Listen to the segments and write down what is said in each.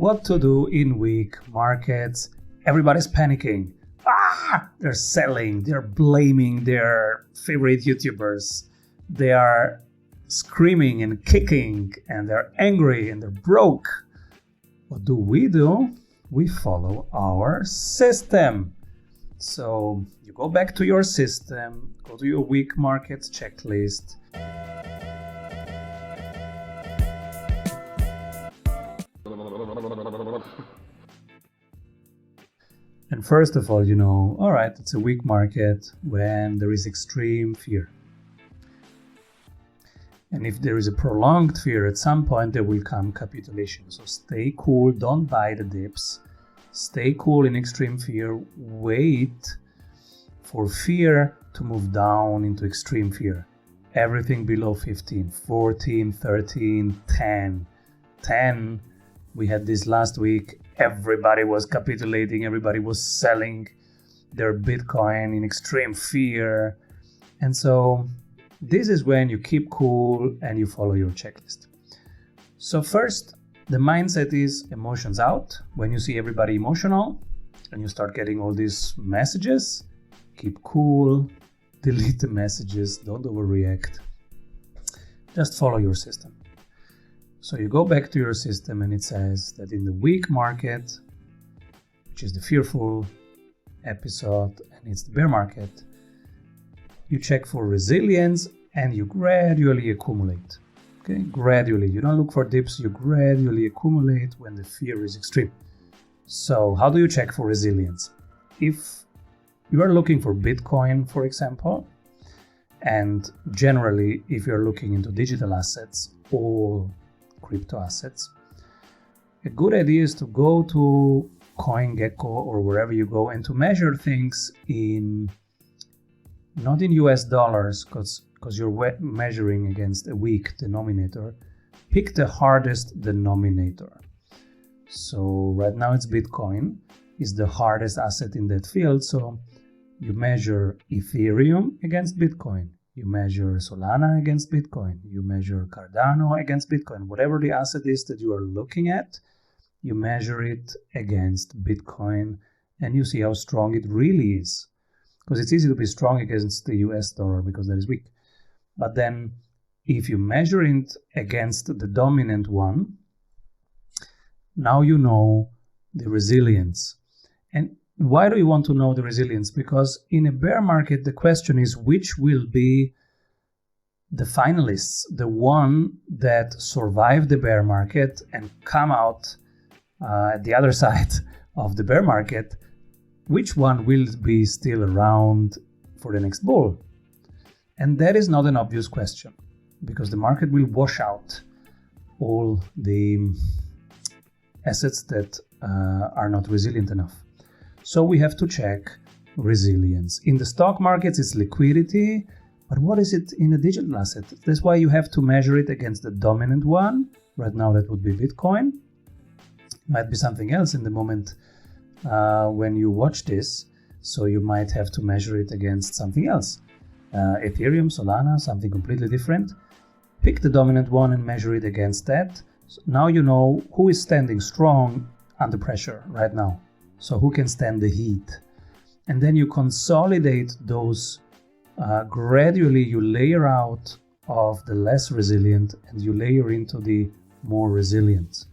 What to do in weak markets? Everybody's panicking. They're selling, they're blaming their favorite YouTubers. They are screaming and kicking, and they're angry and they're broke. What do? We follow our system. So you go back to your system, go to your weak markets checklist. And first of all, all right, it's a weak market when there is extreme fear. And if there is a prolonged fear, at some point there will come capitulation. So stay cool, don't buy the dips. Stay cool in extreme fear. Wait for fear to move down into extreme fear. Everything below 15, 14, 13, 10. 10, we had this last week. Everybody was capitulating. Everybody was selling their Bitcoin in extreme fear. And so this is when you keep cool and you follow your checklist. So first, the mindset is emotions out. When you see everybody emotional and you start getting all these messages, keep cool, delete the messages, don't overreact. Just follow your system. So you go back to your system and it says that in the weak market, which is the fearful episode, and it's the bear market, you check for resilience and you gradually accumulate. Okay, gradually. You don't look for dips, you gradually accumulate when the fear is extreme. So how do you check for resilience? If you are looking for Bitcoin, for example, and generally if you're looking into digital assets or crypto assets, a good idea is to go to CoinGecko or wherever you go and to measure things not in US dollars, because you're measuring against a weak denominator. Pick the hardest denominator. So right now it's Bitcoin is the hardest asset in that field. So you measure Ethereum against Bitcoin. You measure Solana against Bitcoin. You measure Cardano against Bitcoin. Whatever the asset is that you are looking at, you measure it against Bitcoin and you see how strong it really is. Because it's easy to be strong against the US dollar because that is weak. But then if you measure it against the dominant one, now you know the resilience. And why do you want to know the resilience? Because in a bear market, the question is which will be the finalists, the one that survive the bear market and come out at the other side of the bear market, which one will be still around for the next bull? And that is not an obvious question because the market will wash out all the assets that are not resilient enough. So we have to check resilience. In the stock markets, it's liquidity, but what is it in a digital asset? That's why you have to measure it against the dominant one. Right now, that would be Bitcoin. Might be something else in the moment when you watch this. So you might have to measure it against something else. Ethereum, Solana, something completely different. Pick the dominant one and measure it against that. So now you know who is standing strong under pressure right now. So who can stand the heat? And then you consolidate those. Gradually you layer out of the less resilient and you layer into the more resilient.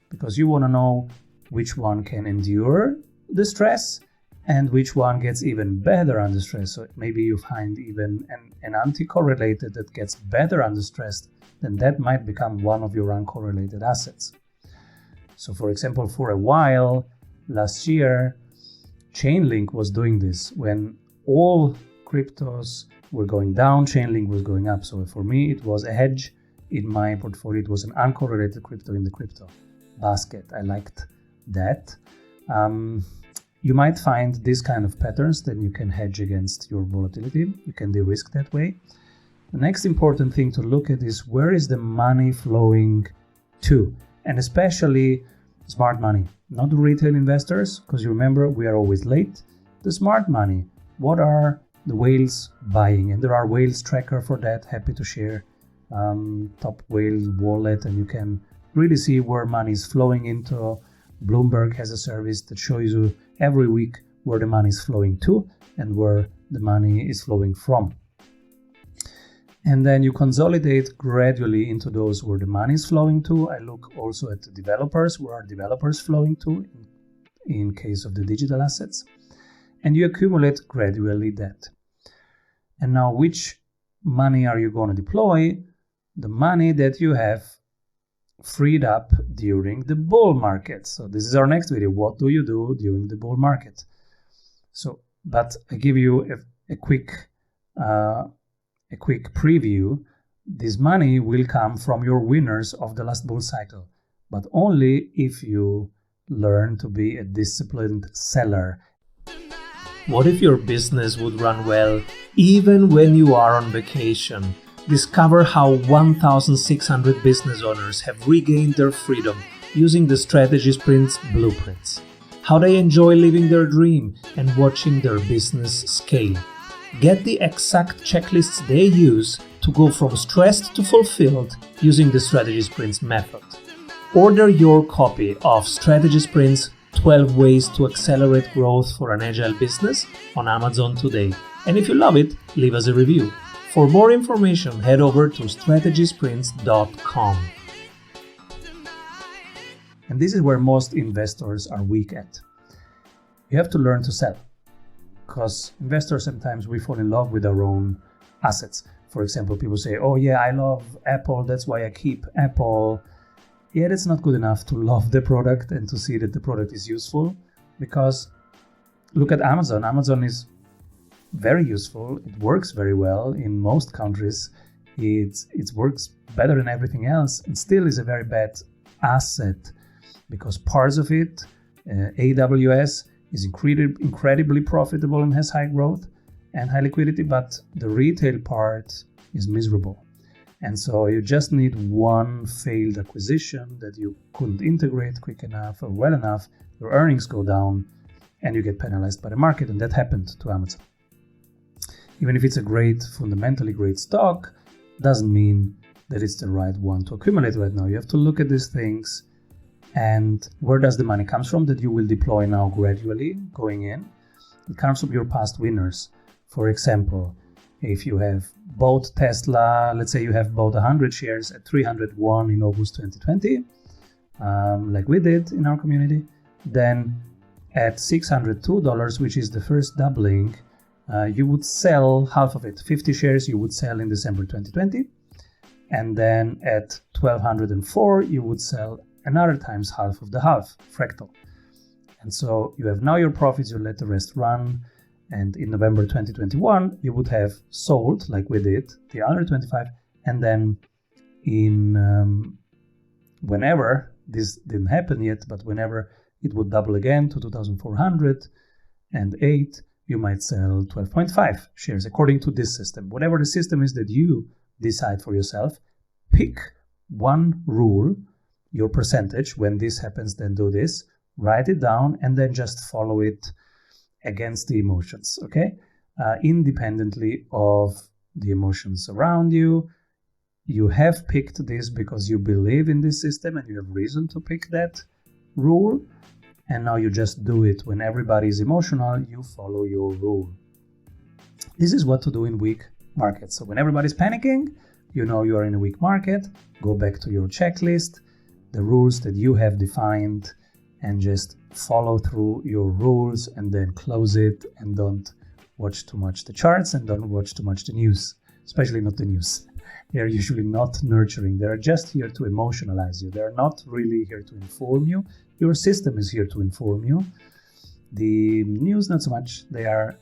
Because you want to know which one can endure the stress and which one gets even better under stress. So maybe you find even an anti-correlated that gets better under stress, then that might become one of your uncorrelated assets. So for example, for a while, last year, Chainlink was doing this. When all cryptos were going down, Chainlink was going up. So for me, it was a hedge in my portfolio. It was an uncorrelated crypto in the crypto basket. I liked that. You might find this kind of patterns, then you can hedge against your volatility. You can de-risk that way. The next important thing to look at is where is the money flowing to? And especially smart money, not retail investors, because you remember we are always late. The smart money, what are the whales buying? And there are whales tracker for that, happy to share top whale wallet, and you can really see where money is flowing into. Bloomberg has a service that shows you every week where the money is flowing to and where the money is flowing from. And then you consolidate gradually into those where the money is flowing to. I look also at the developers, where are developers flowing to in case of the digital assets. And you accumulate gradually that. And now which money are you going to deploy? The money that you have freed up during the bull market. So this is our next video. What do you do during the bull market? So, but I give you a quick preview. This money will come from your winners of the last bull cycle, but only if you learn to be a disciplined seller. What if your business would run well even when you are on vacation? Discover how 1,600 business owners have regained their freedom using the Strategy Sprints blueprints. How they enjoy living their dream and watching their business scale. Get the exact checklists they use to go from stressed to fulfilled using the Strategy Sprints method. Order your copy of Strategy Sprints 12 Ways to Accelerate Growth for an Agile Business on Amazon today. And if you love it, leave us a review. For more information, head over to strategysprints.com. And this is where most investors are weak at. You have to learn to sell. Because investors, sometimes we fall in love with our own assets. For example, people say, oh yeah, I love Apple, that's why I keep Apple. Yeah, that's not good enough to love the product and to see that the product is useful. Because look at Amazon. Amazon is very useful. It works very well in most countries. It works better than everything else and still is a very bad asset because parts of it, AWS, is incredibly profitable and has high growth and high liquidity, but the retail part is miserable. And so you just need one failed acquisition that you couldn't integrate quick enough or well enough, your earnings go down and you get penalized by the market. And that happened to Amazon. Even if it's a fundamentally great stock, doesn't mean that it's the right one to accumulate right now. You have to look at these things and where does the money come from that you will deploy now gradually going in? It comes from your past winners. For example, if you have bought Tesla, let's say you have bought 100 shares at 301 in August 2020, like we did in our community, then at $602, which is the first doubling, you would sell half of it. 50 shares you would sell in December 2020. And then at 1,204, you would sell another times half of the half, fractal. And so you have now your profits, you let the rest run. And in November 2021, you would have sold, like we did, the other 25. And then in whenever, this didn't happen yet, but whenever it would double again to 2,408, you might sell 12.5 shares according to this system. Whatever the system is that you decide for yourself, pick one rule, your percentage. When this happens, then do this, write it down, and then just follow it against the emotions, okay? Independently of the emotions around you. You have picked this because you believe in this system and you have reason to pick that rule. And now you just do it. When everybody is emotional, you follow your rule. This is what to do in weak markets. So when everybody's panicking, you know you are in a weak market, go back to your checklist, the rules that you have defined, and just follow through your rules and then close it, and don't watch too much the charts and don't watch too much the news, especially not the news. They're usually not nurturing. They're just here to emotionalize you. They're not really here to inform you. Your system is here to inform you. The news, not so much. They are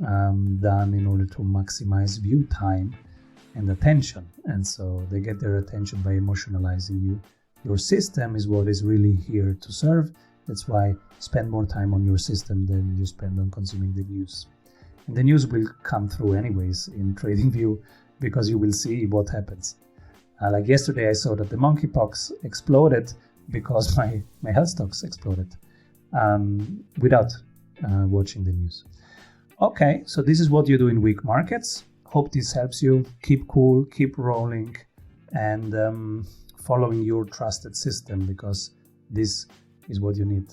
done in order to maximize view time and attention. And so they get their attention by emotionalizing you. Your system is what is really here to serve. That's why spend more time on your system than you spend on consuming the news. And the news will come through anyways in TradingView, because you will see what happens. Like yesterday, I saw that the monkeypox exploded because my health stocks exploded without watching the news. Okay, so this is what you do in weak markets. Hope this helps you. Keep cool, keep rolling, and following your trusted system, because this is what you need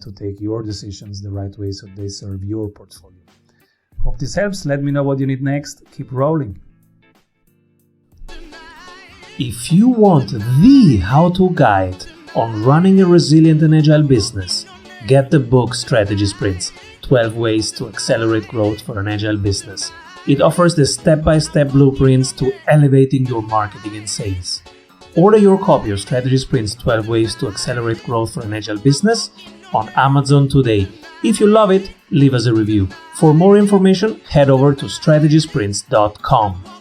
to take your decisions the right way so they serve your portfolio. Hope this helps. Let me know what you need next. Keep rolling. If you want the how-to guide on running a resilient and agile business, get the book Strategy Sprints, 12 Ways to Accelerate Growth for an Agile Business. It offers the step-by-step blueprints to elevating your marketing and sales. Order your copy of Strategy Sprints, 12 Ways to Accelerate Growth for an Agile Business on Amazon today. If you love it, leave us a review. For more information, head over to strategysprints.com.